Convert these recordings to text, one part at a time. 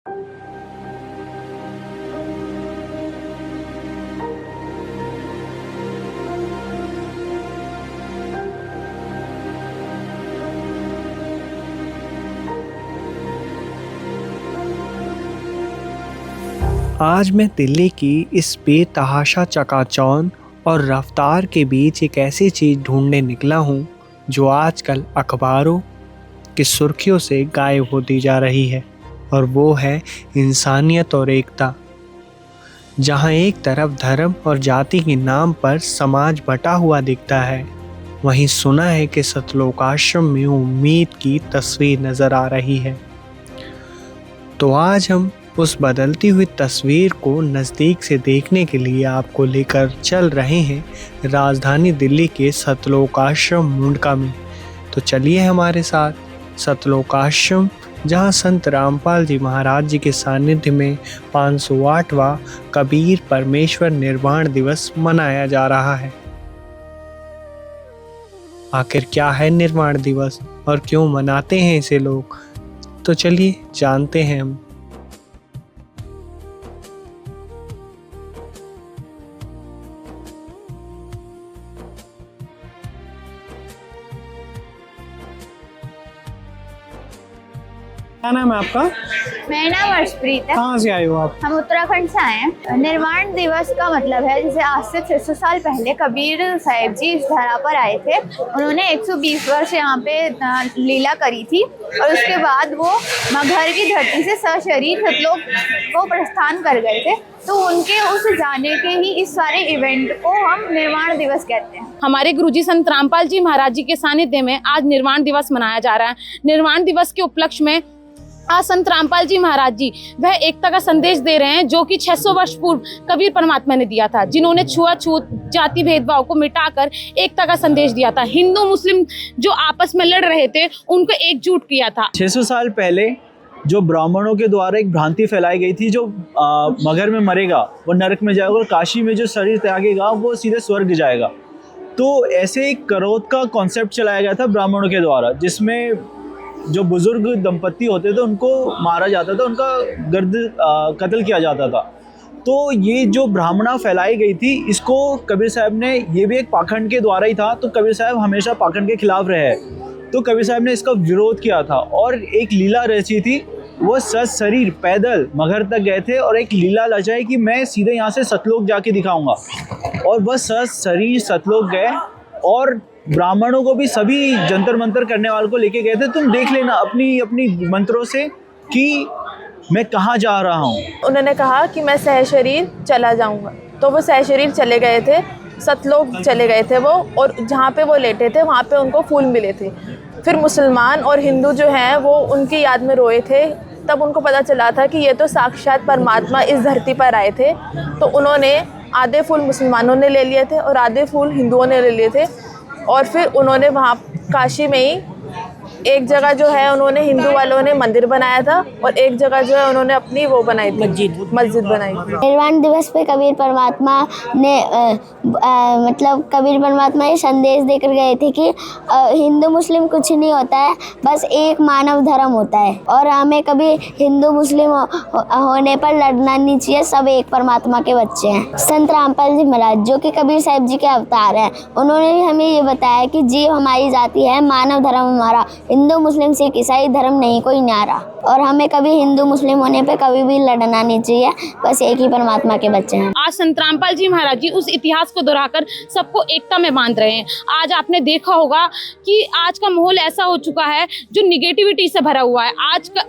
आज मैं दिल्ली की इस बेतहाशा चकाचौंध और रफ्तार के बीच एक ऐसी चीज़ ढूंढने निकला हूँ जो आजकल अखबारों की सुर्खियों से गायब होती जा रही है, और वो है इंसानियत और एकता। जहाँ एक तरफ धर्म और जाति के नाम पर समाज बटा हुआ दिखता है, वहीं सुना है कि सतलोक आश्रम में उम्मीद की तस्वीर नज़र आ रही है। तो आज हम उस बदलती हुई तस्वीर को नज़दीक से देखने के लिए आपको लेकर चल रहे हैं राजधानी दिल्ली के सतलोक आश्रम मुंडका में। तो चलिए हमारे साथ सतलोक आश्रम, जहां संत रामपाल जी महाराज जी के सानिध्य में 508वां कबीर परमेश्वर निर्वाण दिवस मनाया जा रहा है। आखिर क्या है निर्वाण दिवस और क्यों मनाते हैं इसे लोग, तो चलिए जानते हैं हम। क्या नाम है आपका? मेरा नाम अर्शप्रीत है। कहाँ से आए हो आप? हम उत्तराखंड से आए हैं। निर्वाण दिवस का मतलब है, जैसे आज से 600 साल पहले कबीर साहिब जी इस धरा पर आए थे। उन्होंने 120 वर्ष यहाँ पे लीला करी थी, और उसके बाद वो मगहर की धरती से सशरीर सतलोक को प्रस्थान कर गए थे। तो उनके उस जाने के ही इस सारे इवेंट को हम निर्वाण दिवस कहते हैं। हमारे गुरुजी संत रामपाल जी महाराज जी के सानिध्य में आज निर्वाण दिवस मनाया जा रहा है। निर्वाण दिवस के उपलक्ष्य में आज संत रामपाल जी महाराज जी वह एकता का संदेश दे रहे हैं, जो कि 600 वर्ष पूर्व कबीर परमात्मा ने दिया था, जिन्होंने छुआछूत जाति भेदभाव को मिटाकर एकता का संदेश दिया था। हिंदू मुस्लिम जो आपस में लड़ रहे थे उनको एकजुट किया था। 600 साल पहले जो ब्राह्मणों के द्वारा एक भ्रांति फैलाई गई थी, जो मगर में मरेगा वो नरक में जाएगा और काशी में जो शरीर त्यागेगा वो सीधे स्वर्ग जाएगा। तो ऐसे एक करोत का कॉन्सेप्ट चलाया गया था ब्राह्मणों के द्वारा, जिसमें जो बुजुर्ग दंपत्ति होते थे उनको मारा जाता था, उनका कत्ल किया जाता था। तो ये जो ब्राह्मणा फैलाई गई थी, इसको कबीर साहब ने, ये भी एक पाखंड के द्वारा ही था, तो कबीर साहब हमेशा पाखंड के खिलाफ रहे हैं। तो कबीर साहब ने इसका विरोध किया था और एक लीला रची थी। वो सशरीर पैदल मगहर तक गए थे और एक लीला रचाई कि मैं सीधे यहाँ से सतलोक जाके दिखाऊंगा, और वह सशरीर सतलोक गए और ब्राह्मणों को भी, सभी जंतर मंतर करने वालों को लेके गए थे। तुम देख लेना अपनी अपनी मंत्रों से कि मैं कहाँ जा रहा हूँ। उन्होंने कहा कि मैं सहशरीर चला जाऊँगा, तो वो सहशरीर चले गए थे, सतलोक चले गए थे वो, और जहाँ पे वो लेटे थे वहाँ पे उनको फूल मिले थे। फिर मुसलमान और हिंदू जो हैं वो उनकी याद में रोए थे। तब उनको पता चला था कि ये तो साक्षात परमात्मा इस धरती पर आए थे। तो उन्होंने आधे फूल मुसलमानों ने ले लिए थे और आधे फूल हिंदुओं ने ले लिए थे, और फिर उन्होंने वहाँ काशी में ही एक जगह जो है उन्होंने, हिंदू वालों ने मंदिर बनाया था, और एक जगह जो है उन्होंने अपनी वो बनाई थी, मस्जिद बनाई थी। निर्वाण दिवस पे कबीर परमात्मा ने मतलब कबीर परमात्मा ये संदेश देकर गए थे कि हिंदू मुस्लिम कुछ नहीं होता है, बस एक मानव धर्म होता है, और हमें कभी हिंदू मुस्लिम होने पर लड़ना नहीं चाहिए, सब एक परमात्मा के बच्चे हैं। संत रामपाल जी महाराज, जो कि कबीर साहिब जी के अवतार हैं, उन्होंने भी हमें ये बताया कि जीव हमारी जाति है, मानव धर्म हमारा, हिंदू मुस्लिम सिख ईसाई धर्म नहीं कोई न्यारा, और हमें कभी हिंदू मुस्लिम होने पे कभी भी लड़ना नहीं चाहिए, बस एक ही परमात्मा के बच्चे हैं। आज संत रामपाल जी महाराज जी उस इतिहास को दोहराकर सबको एकता में बांध रहे हैं। आज आपने देखा होगा कि आज का माहौल ऐसा हो चुका है जो निगेटिविटी से भरा हुआ है।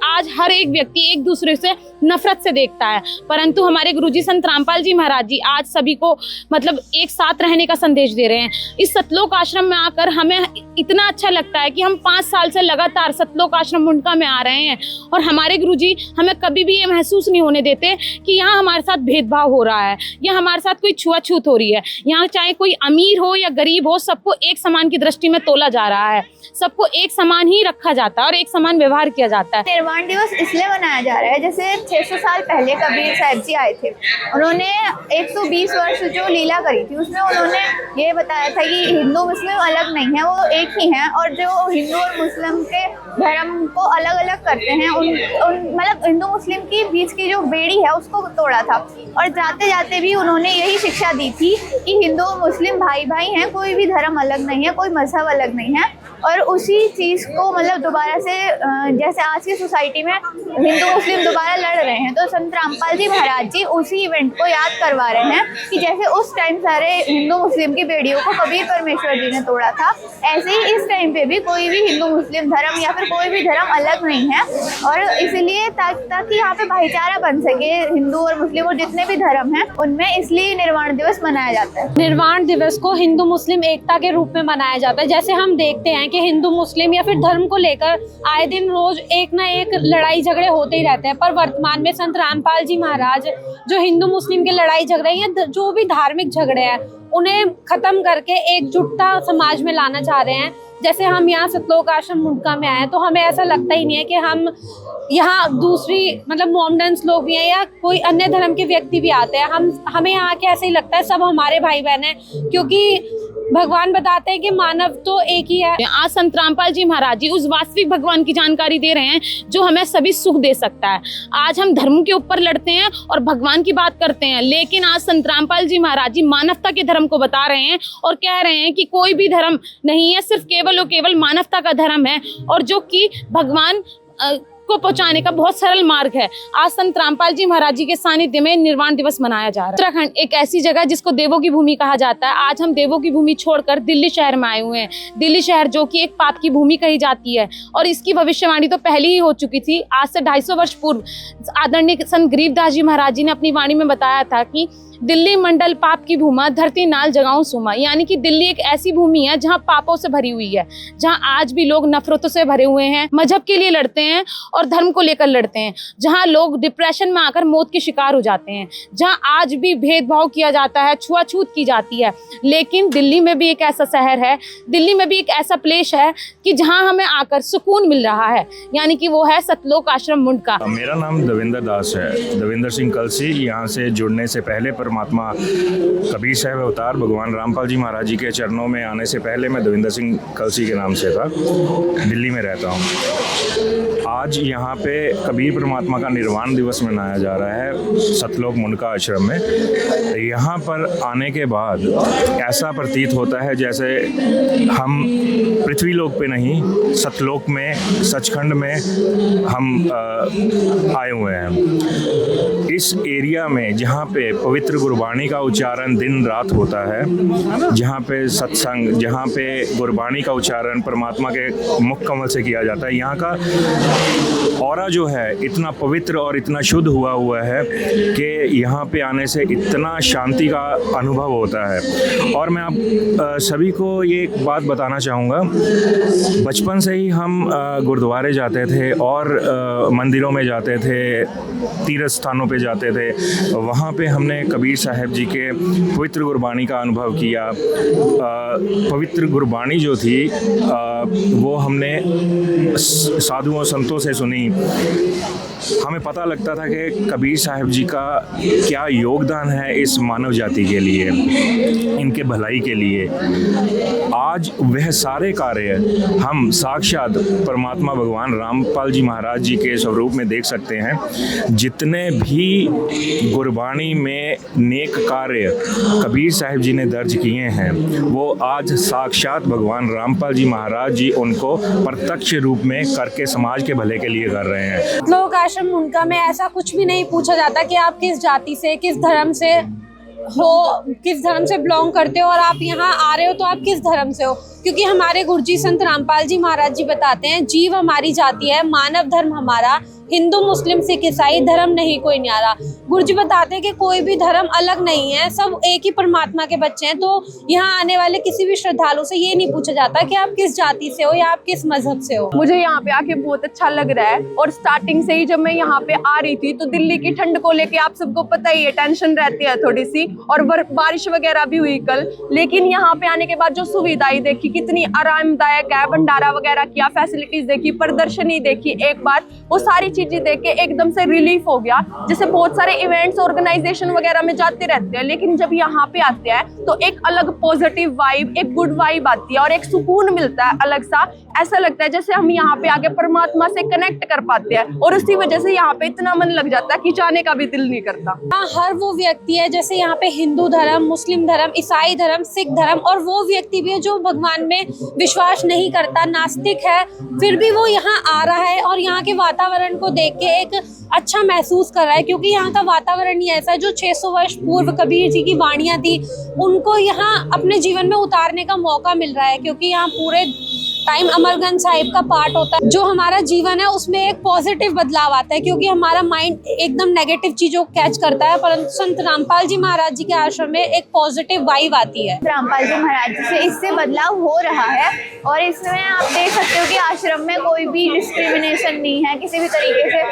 आज हर एक व्यक्ति एक दूसरे से नफरत से देखता है, परंतु हमारे गुरुजी संत रामपाल जी महाराज जी आज सभी को मतलब एक साथ रहने का संदेश दे रहे हैं। इस सतलोक आश्रम में आकर हमें इतना अच्छा लगता है कि हम 5 साल से लगातार सतलोक आश्रम मुंडका में आ रहे हैं, और हमारे गुरुजी हमें कभी भी ये महसूस नहीं होने देते कि यहाँ हमारे साथ भेदभाव हो रहा है या हमारे साथ कोई छुआछूत हो रही है। यहाँ चाहे कोई अमीर हो या गरीब हो, सबको एक समान की दृष्टि में तोला जा रहा है, सबको एक समान ही रखा जाता है और एक समान व्यवहार किया जाता है। निर्वाण दिवस इसलिए मनाया जा रहा है, जैसे 600 साल पहले कबीर साहिब जी आए थे, उन्होंने 120 वर्ष जो लीला करी थी उसमें उन्होंने ये बताया था कि हिंदू मुस्लिम अलग नहीं है, वो एक ही हैं, और जो हिंदू और मुस्लिम मुस्लिम के धर्म को अलग अलग करते हैं, मतलब हिंदू मुस्लिम की बीच की जो बेड़ी है उसको तोड़ा था। और जाते जाते भी उन्होंने यही शिक्षा दी थी कि हिंदू मुस्लिम भाई भाई हैं, कोई भी धर्म अलग नहीं है, कोई मजहब अलग नहीं है। और उसी चीज़ को मतलब दोबारा से जैसे आज की सोसाइटी में हिंदू मुस्लिम दोबारा लड़ रहे हैं, तो संत रामपाल जी महाराज जी उसी इवेंट को याद करवा रहे हैं कि जैसे उस टाइम सारे हिंदू मुस्लिम की बेड़ियों को कबीर परमेश्वर जी ने तोड़ा था, ऐसे ही इस टाइम पे भी कोई भी हिंदू मुस्लिम धर्म या फिर कोई भी धर्म अलग नहीं है। और इसलिए ताकि यहाँ पे भाईचारा बन सके हिंदू और मुस्लिम और जितने भी धर्म हैं उनमें, इसलिए निर्वाण दिवस मनाया जाता है। निर्वाण दिवस को हिंदू मुस्लिम एकता के रूप में मनाया जाता है। जैसे हम देखते हैं कि हिंदू मुस्लिम या फिर धर्म को लेकर आए दिन रोज एक ना एक लड़ाई झगड़े होते ही रहते हैं, पर वर्तमान में संत रामपाल जी महाराज जो हिंदू मुस्लिम के लड़ाई झगड़े या जो भी धार्मिक झगड़े हैं उन्हें खत्म करके एकजुटता समाज में लाना चाह रहे हैं। जैसे हम यहाँ सतलोक आश्रम मुंडका में आए तो हमें ऐसा लगता ही नहीं है कि हम यहाँ दूसरी मतलब मोमडन्स लोग भी हैं या कोई अन्य धर्म के व्यक्ति भी आते हैं। हमें यहाँ के ऐसे ही लगता है सब हमारे भाई बहन हैं, क्योंकि भगवान बताते हैं कि मानव तो एक ही है। आज संत रामपाल जी महाराज जी उस वास्तविक भगवान की जानकारी दे रहे हैं जो हमें सभी सुख दे सकता है। आज हम धर्म के ऊपर लड़ते हैं और भगवान की बात करते हैं, लेकिन आज संत रामपाल जी महाराज जी मानवता के धर्म को बता रहे हैं और कह रहे हैं कि कोई भी धर्म नहीं है, सिर्फ केवल और केवल मानवता का धर्म है और जो कि भगवान को पहुंचाने का बहुत सरल मार्ग है। आज संत रामपाल जी महाराज जी के सानिध्य में निर्वाण दिवस मनाया जा रहा है। उत्तराखंड एक ऐसी जगह जिसको देवों की भूमि कहा जाता है। आज हम देवों की भूमि छोड़कर दिल्ली शहर में आए हुए हैं। दिल्ली शहर जो कि एक पाप की भूमि कही जाती है और इसकी भविष्यवाणी तो पहले ही हो चुकी थी। आज से 250 वर्ष पूर्व आदरणीय संत गरीबदास जी महाराज जी ने अपनी वाणी में बताया था कि दिल्ली मंडल पाप की भूमा, धरती नाल जगाऊं सुमा, यानी कि दिल्ली एक ऐसी भूमि है जहां पापों से भरी हुई है, जहां आज भी लोग नफरतों से भरे हुए हैं, मजहब के लिए लड़ते हैं और धर्म को लेकर लड़ते हैं, जहां लोग डिप्रेशन में आकर मौत के शिकार हो जाते हैं, जहां आज भी भेदभाव किया जाता है, छुआछूत की जाती है। लेकिन दिल्ली में भी एक ऐसा शहर है, दिल्ली में भी एक ऐसा प्लेस है कि जहाँ हमें आकर सुकून मिल रहा है, यानी कि वो है सतलोक आश्रम मुंडका। मेरा नाम देवेंद्र दास है, देवेंद्र सिंह कलसी। यहाँ से जुड़ने से पहले परमात्मा कबीर साहब अवतार भगवान रामपाल जी महाराज जी के चरणों में आने से पहले मैं देवेंद्र सिंह कलसी के नाम से था, दिल्ली में रहता हूँ। आज यहाँ पे कबीर परमात्मा का निर्वाण दिवस मनाया जा रहा है सतलोक मुंडका आश्रम में। यहाँ पर आने के बाद ऐसा प्रतीत होता है जैसे हम पृथ्वी लोक पे नहीं, सतलोक में, सचखंड में हम आए हुए हैं। इस एरिया में जहाँ पे पवित्र गुरबाणी का उच्चारण दिन रात होता है, जहाँ पे सत्संग, जहाँ पे गुरबाणी का उच्चारण परमात्मा के मुख कमल से किया जाता है, यहाँ का ऑरा जो है इतना पवित्र और इतना शुद्ध हुआ है कि यहाँ पे आने से इतना शांति का अनुभव होता है। और मैं आप सभी को ये एक बात बताना चाहूँगा, बचपन से ही हम गुरुद्वारे जाते थे और मंदिरों में जाते थे, तीर्थ स्थानों पे जाते थे, वहाँ पे हमने कबीर साहब जी के पवित्र गुरबाणी का अनुभव किया। पवित्र गुरबाणी जो थी वो हमने साधुओं संतों से सुनी। हमें पता लगता था कि कबीर साहब जी का क्या योगदान है इस मानव जाति के लिए, इनके भलाई के लिए। आज वह सारे कार्य हम साक्षात परमात्मा भगवान रामपाल जी महाराज जी के स्वरूप में देख सकते हैं। जितने भी गुरबाणी में नेक कार्य कबीर साहब जी ने दर्ज किए हैं, वो आज साक्षात भगवान रामपाल जी महाराज जी उनको प्रत्यक्ष रूप में करके समाज के भले के लिए कर रहे हैं। लोक आश्रम मुंडका में ऐसा कुछ भी नहीं पूछा जाता कि आप किस जाति से, किस धर्म से हो, किस धर्म से बिलोंग करते हो और आप यहाँ आ रहे हो तो आप किस धर्म से हो, क्योंकि हमारे गुरुजी संत रामपाल जी महाराज जी बताते हैं, जीव हमारी जाति है, मानव धर्म हमारा, हिंदू मुस्लिम सिख ईसाई धर्म नहीं कोई न्यारा। गुरुजी बताते हैं कि कोई भी धर्म अलग नहीं है, सब एक ही परमात्मा के बच्चे हैं। तो यहाँ आने वाले किसी भी श्रद्धालु से ये नहीं पूछा जाता कि आप किस जाति से हो या आप किस मजहब से हो। मुझे यहाँ पे आके बहुत अच्छा लग रहा है। और स्टार्टिंग से ही जब मैं यहाँ पे आ रही थी तो दिल्ली की ठंड को लेके आप सबको पता ही है, टेंशन रहती है थोड़ी सी, और बारिश वगैरह भी हुई कल। लेकिन यहाँ पे आने के बाद जो सुविधाएं देखी कितनी आरामदायक है, भंडारा वगैरह किया, फैसिलिटीज देखी, प्रदर्शनी देखी, एक बार वो सारी चीजें देख के एकदम से रिलीफ हो गया। जैसे बहुत सारे इवेंट्स ऑर्गेनाइजेशन वगैरह में जाते रहते हैं, लेकिन जब यहाँ पे आते हैं तो एक अलग पॉजिटिव वाइब, एक गुड वाइब आती है और एक सुकून मिलता है अलग सा। ऐसा लगता है जैसे हम यहाँ पे आके परमात्मा से कनेक्ट कर पाते हैं और उसी वजह से यहाँ पे इतना मन लग जाता है कि जाने का भी दिल नहीं करता। हाँ, हर वो व्यक्ति है, जैसे यहाँ पे हिंदू धर्म, मुस्लिम धर्म, ईसाई धर्म, सिख धर्म, और वो व्यक्ति भी है जो भगवान में विश्वास नहीं करता, नास्तिक है, फिर भी वो यहाँ आ रहा है और यहाँ के वातावरण को देख के एक अच्छा महसूस कर रहा है, क्योंकि यहाँ का वातावरण ही ऐसा है। जो 600 वर्ष पूर्व कबीर जी की वाणियाँ थी, उनको यहाँ अपने जीवन में उतारने का मौका मिल रहा है, क्योंकि यहाँ पूरे टाइम अमरगंज साहिब का पाठ होता है। जो हमारा जीवन है उसमें एक पॉजिटिव बदलाव आता है, क्योंकि हमारा माइंड एकदम नेगेटिव चीजों को कैच करता है, परंतु संत रामपाल जी महाराज जी के आश्रम में एक पॉजिटिव वाइब आती है। रामपाल जी महाराज जी से इससे बदलाव हो रहा है और इसमें आप देख सकते हो कि आश्रम में कोई भी डिस्क्रिमिनेशन नहीं है किसी भी तरीके से,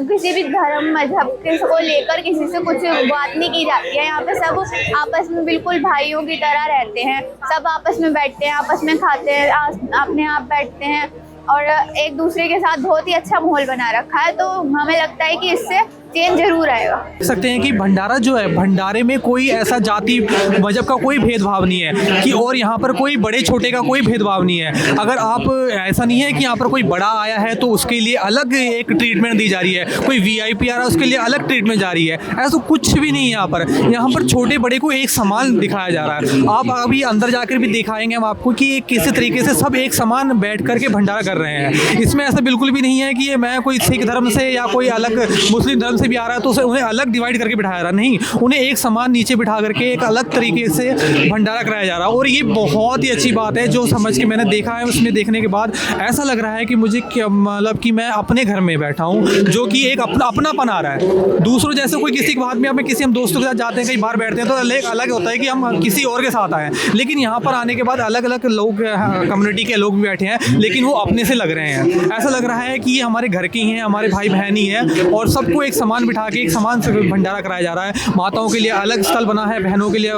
किसी भी धर्म मजहब को लेकर किसी से कुछ बात नहीं की जाती है। यहाँ पे सब आपस में बिल्कुल भाइयों की तरह रहते हैं, सब आपस में बैठते हैं, आपस में खाते हैं, अपने आप बैठते हैं और एक दूसरे के साथ बहुत ही अच्छा माहौल बना रखा है। तो हमें लगता है कि इससे चेंज जरूर आएगा। देख सकते हैं कि भंडारा जो है, भंडारे में कोई ऐसा जाति मजहब का कोई भेदभाव नहीं है कि, और यहाँ पर कोई बड़े छोटे का कोई भेदभाव नहीं है। अगर आप ऐसा नहीं है कि यहाँ पर कोई बड़ा आया है तो उसके लिए अलग एक ट्रीटमेंट दी जा रही है, कोई वीआईपी आ रहा है उसके लिए अलग ट्रीटमेंट जा रही है, ऐसा कुछ भी नहीं है। यहाँ पर छोटे बड़े को एक समान दिखाया जा रहा है। आप अभी अंदर जाकर भी दिखाएंगे हम आपको कि किसी तरीके से सब एक समान बैठ करके भंडारा कर रहे हैं। इसमें ऐसा बिल्कुल भी नहीं है कि ये मैं कोई सिख धर्म से या कोई अलग मुस्लिम धर्म से भी आ रहा है तो उन्हें अलग डिवाइड करके बिठाया रहा, नहीं, उन्हें एक समान नीचे बिठा करके एक अलग तरीके से भंडारा कराया जा रहा है। और ये बहुत ही अच्छी बात है जो समझ के मैंने देखा है। उसमें देखने के बाद ऐसा लग रहा है कि मुझे मतलब कि मैं अपने घर में बैठा हूँ, जो कि एक अपनापन आ रहा है। दूसरों जैसे कोई किसी के बाद में हम दोस्तों के साथ जाते हैं, कहीं बाहर बैठते हैं तो अलग होता है कि हम किसी और के साथ आए, लेकिन यहाँ पर आने के बाद अलग अलग लोग, कम्युनिटी के लोग भी बैठे हैं, लेकिन वो अपने से लग रहे हैं। ऐसा लग रहा है कि ये हमारे घर के ही हैं, हमारे भाई बहन ही हैं और सबको एक समान बिठा के एक समान से भंडारा कराया जा रहा है। माताओं के लिए अलग स्थल बना है, बहनों के लिए,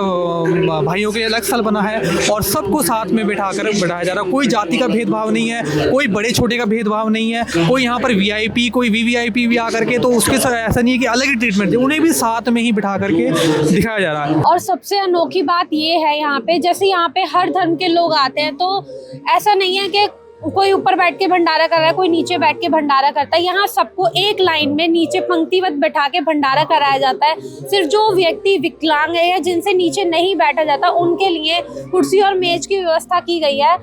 भाइयों के लिए अलग स्थल बना है और सबको साथ में बिठाकर बिठाया जा रहा है। कोई जाति का भेदभाव नहीं है, कोई बड़े छोटे का भेदभाव नहीं है, कोई यहाँ पर वीआईपी, कोई वीवीआईपी भी आकर के, तो उसके साथ ऐसा नहीं है कि अलग ही ट्रीटमेंट दे, उन्हें भी साथ में ही बिठा करके दिखाया जा रहा है। और सबसे अनोखी बात ये है यहाँ पे, जैसे यहाँ पे हर धर्म के लोग आते हैं, तो ऐसा नहीं है कि कोई ऊपर बैठ के भंडारा कर रहा है, कोई नीचे बैठ के भंडारा करता है। यहाँ सबको एक लाइन में नीचे पंक्तिबद्ध बैठा के भंडारा कराया जाता है। सिर्फ जो व्यक्ति विकलांग है या जिनसे नीचे नहीं बैठा जाता उनके लिए कुर्सी और मेज की व्यवस्था की गई है,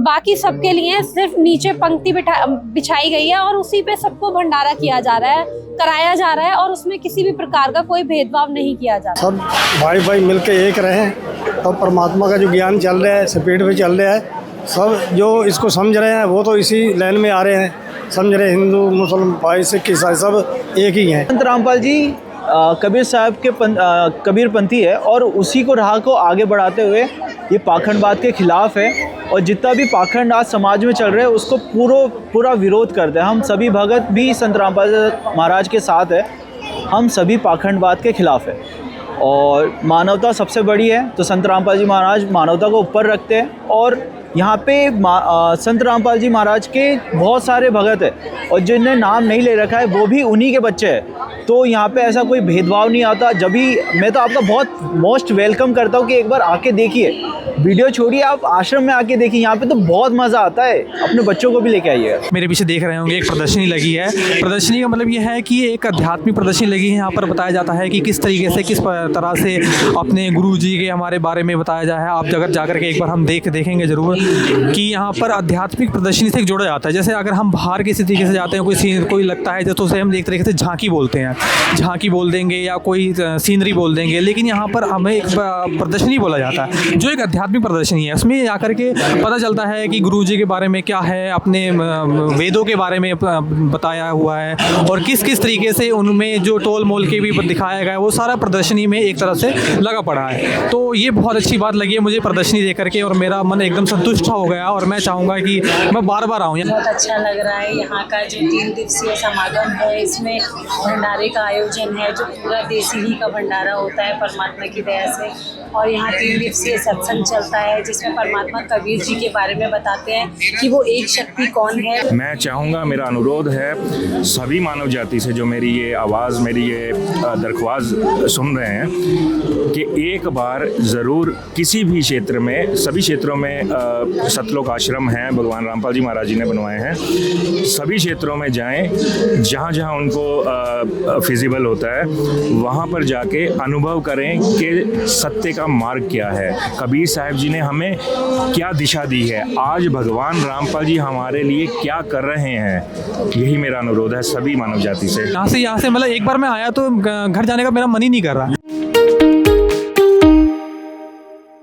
बाकी सबके लिए सिर्फ नीचे पंक्ति बिछाई गई है और उसी पे सबको भंडारा किया जा रहा है, कराया जा रहा है और उसमें किसी भी प्रकार का कोई भेदभाव नहीं किया जा रहा। सब भाई भाई मिलके एक रहें, तो परमात्मा का जो ज्ञान चल रहा है, स्पीड पे चल रहा है, सब जो इसको समझ रहे हैं वो तो इसी लाइन में आ रहे हैं, समझ रहे, हिंदू मुसलमान भाई सिख ईसाई सब एक ही हैं। संत रामपाल जी कबीर साहब के कबीरपंथी है और उसी को राह को आगे बढ़ाते हुए ये पाखंडवाद के खिलाफ है और जितना भी पाखंड आज समाज में चल रहे हैं उसको पूरा विरोध करते हैं। हम सभी भगत भी संत रामपाल महाराज के साथ है, हम सभी पाखंडवाद के खिलाफ है और मानवता सबसे बड़ी है, तो संत रामपाल जी महाराज मानवता को ऊपर रखते हैं। और यहाँ पे संत रामपाल जी महाराज के बहुत सारे भगत हैं और जिन्हें नाम नहीं ले रखा है वो भी उन्हीं के बच्चे हैं, तो यहाँ पे ऐसा कोई भेदभाव नहीं आता। जब भी मैं तो आपका बहुत मोस्ट वेलकम करता हूँ कि एक बार आके देखिए, वीडियो छोड़िए, आप आश्रम में आके देखिए, यहाँ पे तो बहुत मज़ा आता है, अपने बच्चों को भी लेके आइए। मेरे पीछे देख रहे होंगे एक प्रदर्शनी लगी है। प्रदर्शनी का मतलब ये है कि एक आध्यात्मिक प्रदर्शनी लगी है। यहाँ पर बताया जाता है कि किस तरीके से, किस तरह से अपने गुरु जी के हमारे बारे में बताया जाए। आप अगर जाकर के एक बार हम देखेंगे ज़रूर कि यहाँ पर आध्यात्मिक प्रदर्शनी से जोड़ा जाता है। जैसे अगर हम बाहर किसी तरीके से जाते हैं, कोई लगता है तो उसे हम एक तरीके से झांकी बोलते हैं, झांकी बोल देंगे या कोई सीनरी बोल देंगे, लेकिन यहाँ पर हमें एक प्रदर्शनी बोला जाता है जो एक आध्यात्मिक प्रदर्शनी है। उसमें जाकर के पता चलता है कि गुरु जी के बारे में क्या है, अपने वेदों के बारे में बताया हुआ है और किस किस तरीके से उनमें जो टोल मोल के भी दिखाया गया है वो सारा प्रदर्शनी में एक तरह से लगा पड़ा है। तो ये बहुत अच्छी बात लगी है मुझे प्रदर्शनी देख करके और मेरा मन एकदम संतुष्ट हो गया और मैं चाहूँगा कि मैं बार बार आऊँ। बहुत अच्छा लग रहा है यहाँ का जो 3 दिवसीय समागम है, इसमें भंडारे का आयोजन है जो पूरा देसी ही का भंडारा होता है परमात्मा की दया से, और यहाँ 3 दिवसीय सत्संग चल चलता है जिसमें परमात्मा कबीर जी के बारे में बताते हैं कि वो एक शक्ति कौन है। मैं चाहूँगा, मेरा अनुरोध है सभी मानव जाति से जो मेरी ये आवाज़, मेरी ये दरख्वास्त सुन रहे हैं कि एक बार ज़रूर किसी भी क्षेत्र में, सभी क्षेत्रों में सतलोक आश्रम हैं, भगवान रामपाल जी महाराज जी ने बनवाए हैं, सभी क्षेत्रों में जाएं, जहाँ जहाँ उनको फिजिबल होता है वहाँ पर जाके अनुभव करें कि सत्य का मार्ग क्या है, कबीर साहब जी ने हमें क्या दिशा दी है, आज भगवान रामपाल जी हमारे लिए क्या कर रहे हैं। यही मेरा अनुरोध है सभी मानव जाति से। यहाँ से मतलब एक बार मैं आया तो घर जाने का मेरा मन ही नहीं कर रहा।